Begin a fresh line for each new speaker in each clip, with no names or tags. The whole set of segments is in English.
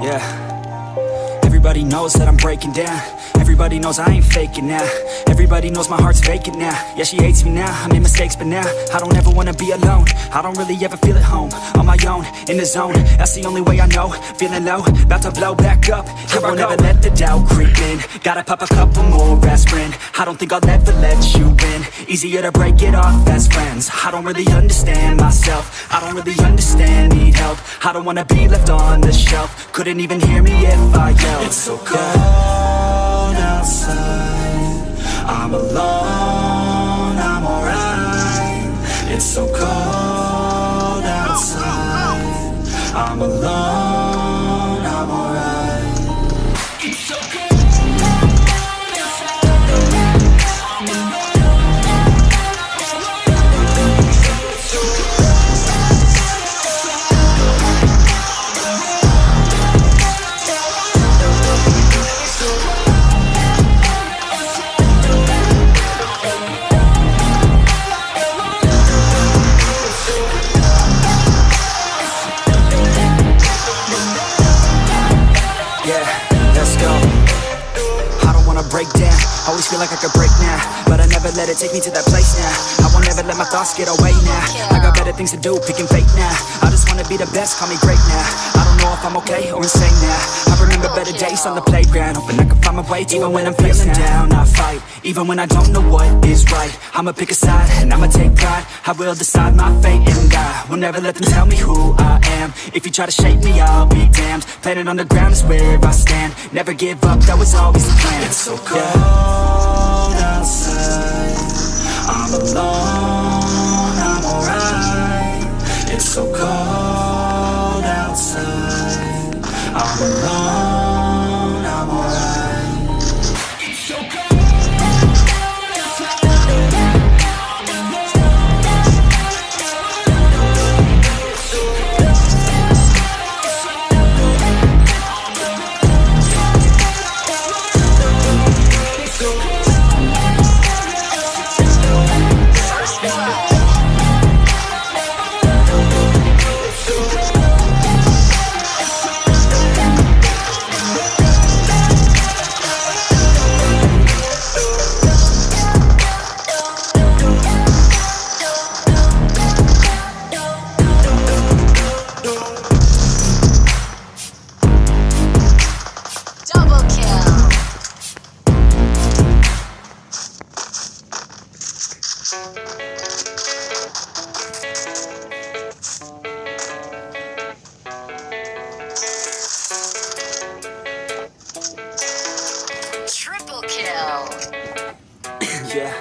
Yeah. Everybody knows that I'm breaking down. Everybody knows I ain't faking now. Everybody knows my heart's vacant now. Yeah, she hates me now, I made mistakes but now I don't ever wanna be alone. I don't really ever feel at home. On my own, in the zone, that's the only way I know. Feeling low, about to blow back up. Here I won't ever let the doubt creep in. Gotta pop a couple more aspirin. I don't think I'll ever let you in. Easier to break it off as friends. I don't really understand myself. I don't really understand, need help. I don't wanna be left on the shelf. Couldn't even hear me if I yelled. It's so cold outside, I'm alone, I'm alright. It's so cold outside, I'm alone, I'm alright. It's so cold outside, I'm alone. Break down, always feel like I could break now, but I never let it take me to that place now. I won't ever let my thoughts get away now. I got better things to do, picking fate now. I just wanna be the best, call me great now. I don't know if I'm okay or insane now. I remember better days on the playground, hoping I can find my way even when I'm feeling down. I fight, even when I don't know what is right. I'ma pick a side, and I'ma take pride. I will decide my fate and die. Will never let them tell me who I am. If you try to shape me, I'll be damned. Planet on the ground is where I stand. Never give up, that was always the plan. It's so cold outside, I'm alone, I'm alright. It's so cold outside, I'm alone, I'm alright. It's so cold outside, I'm alone. Yeah,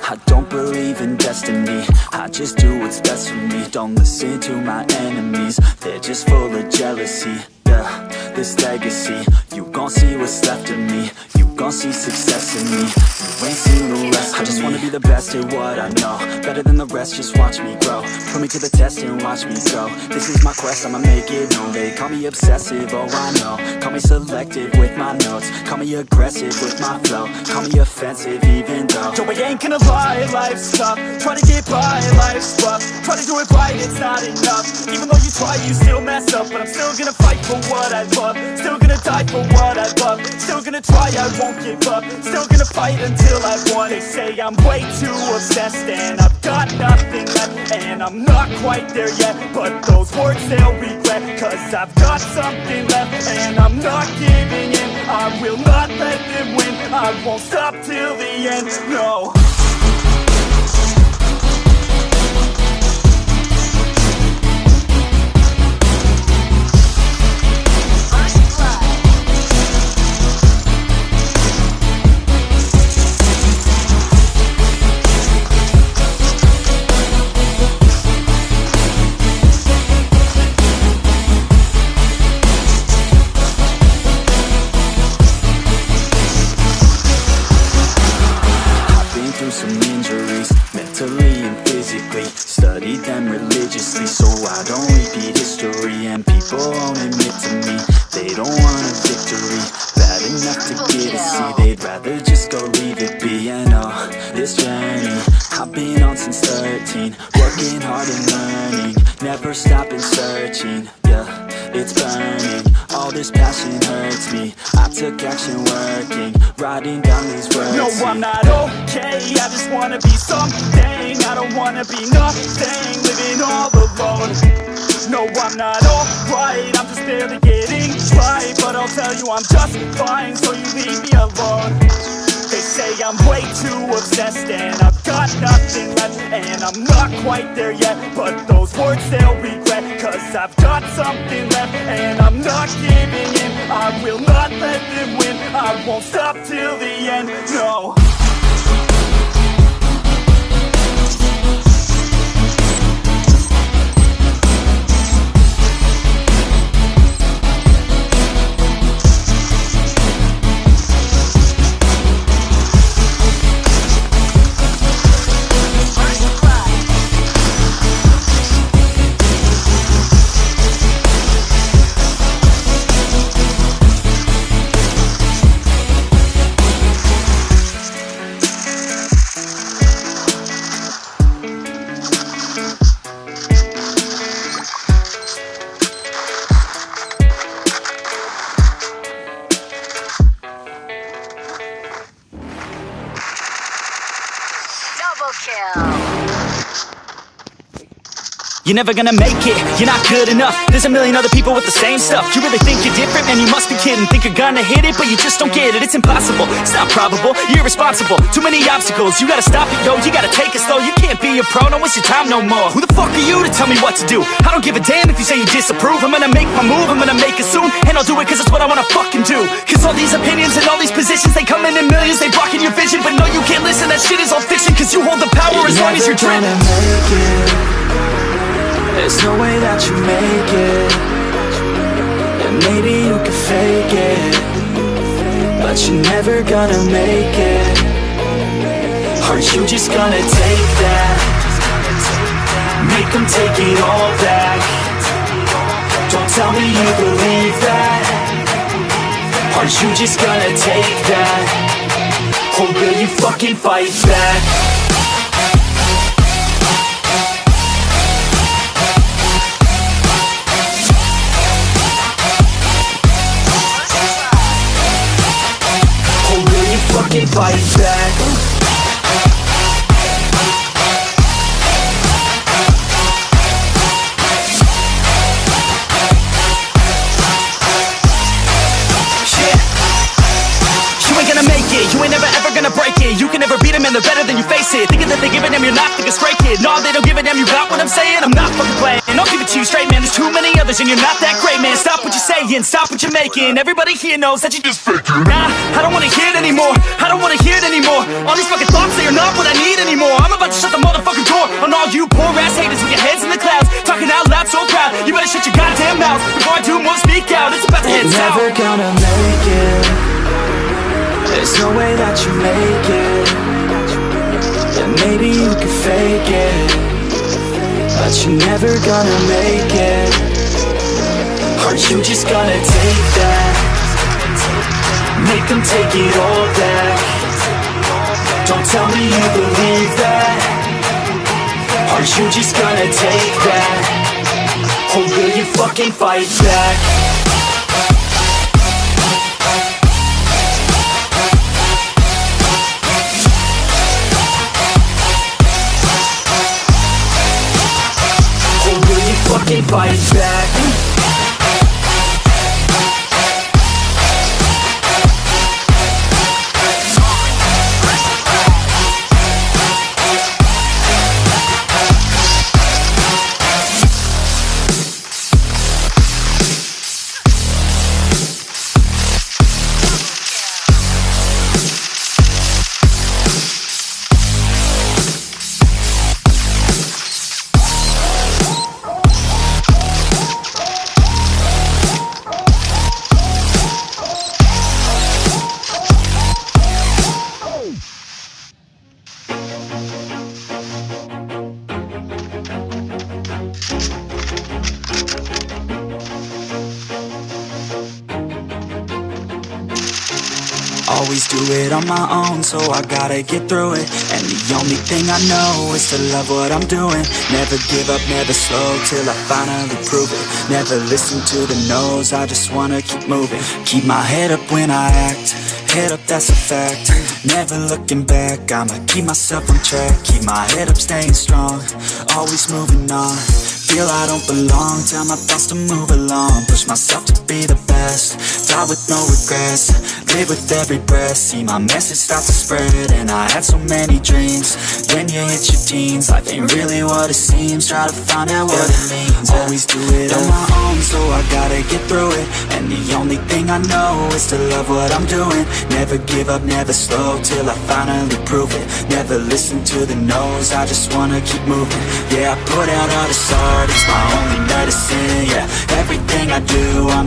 I don't believe in destiny. I just do what's best for me. Don't listen to my enemies, they're just full of jealousy. Yeah, this legacy, you gon' see what's left of me. You gon' see success in me. You ain't seen the rest of me. I just wanna be the best at what I know. Better than the rest, just watch me grow. Put me to the test and watch me go. This is my quest, I'ma make it known. They call me obsessive, oh I know. Call me selective with my notes. Call me aggressive with my flow. Call me offensive even though yo, I ain't gonna lie, life's tough. Try to get by, life's rough. Try to do it right, it's not enough. Even though you try, you still mess up. But I'm still gonna fight for what I love. Still gonna die for what I love. Still gonna try, I won't give up. Still gonna fight until I won. They say I'm way too obsessed and I've got nothing left. And I'm not quite there yet, but those words they'll regret. Cause I've got something left and I'm not giving in. I will not let them win. I won't stop till the end, no. this journey I've been on since 13, working hard and learning, never stopping searching, yeah. it's burning. All this passion hurts me. I took action working, writing down these words. No, I'm not okay, I just wanna be something. I don't wanna be nothing, living all alone. No, I'm not alright, I'm just barely getting by. But I'll tell you I'm just fine, so you leave me alone. They say I'm way too obsessed and I've got nothing left, and I'm not quite there yet, but those words they'll regret, cause I've got something left and I'm not giving in. I will not let them win, I won't stop till the end, no.
You're never gonna make it, you're not good enough. There's a million other people with the same stuff. You really think you're different? Man, you must be kidding. Think you're gonna hit it, but you just don't get it. It's impossible, it's not probable, you're irresponsible. Too many obstacles, you gotta stop it, yo. You gotta take it slow, you can't be a pro. Don't waste your time no more. Who the fuck are you to tell me what to do? I don't give a damn if you say you disapprove. I'm gonna make my move, I'm gonna make it soon, and I'll do it cause it's what I wanna fucking do. Cause all these opinions and all these positions, they come in millions, they blocking your vision. But no, you can't listen, that shit is all fiction. Cause you hold the power as long as you're dreaming.
There's no way that you make it, and maybe you can fake it, but you're never gonna make it. Aren't you just gonna take that? Make them take it all back. Don't tell me you believe that. Aren't you just gonna take that? Or will you fucking fight back? Fucking fight back. You ain't gonna make it, you ain't never ever gonna break it. You can never beat them and they're better than you face it. Thinking that they give a damn, you're not thinking straight, kid. No, they don't give a damn, you got what I'm saying? I'm not fucking playing, I'll give it to you straight, man. There's too many others and you're not that great, man. Stop what you're saying, stop what you're making. Everybody here knows that you just faking. Nah, I don't wanna hear it anymore, I don't wanna hear it anymore. All these fucking thoughts, they are not what I need anymore. I'm about to shut the motherfucking door on all you poor ass haters with your heads in the clouds, talking out loud so proud. You better shut your goddamn mouth before I do more, speak out. It's about to head south. You're never gonna make it. There's no way that you make it, and maybe you can fake it, but you're never gonna make it. Aren't you just gonna take that? Make them take it all back. Don't tell me you believe that. Aren't you just gonna take that? Or will you fucking fight back? Fucking fight back. Always do it on my own, so I gotta get through it. And the only thing I know is to love what I'm doing. Never give up, never slow, till I finally prove it. Never listen to the no's, I just wanna keep moving. Keep my head up when I act, head up, that's a fact. Never looking back, I'ma keep myself on track. Keep my head up, staying strong, always moving on. Feel I don't belong, tell my thoughts to move along. Push myself to be the best, die with no regrets. Live with every breath, see my message start to spread. And I had so many dreams, then you hit your teens. Life ain't really what it seems, try to find out what it means. Always do it on my own, so I gotta get through it. And the only thing I know is to love what I'm doing. Never give up, never slow, till I finally prove it. Never listen to the no's, I just wanna keep moving. Yeah, I put out all this art, it's my only medicine. Yeah, everything I do, I'm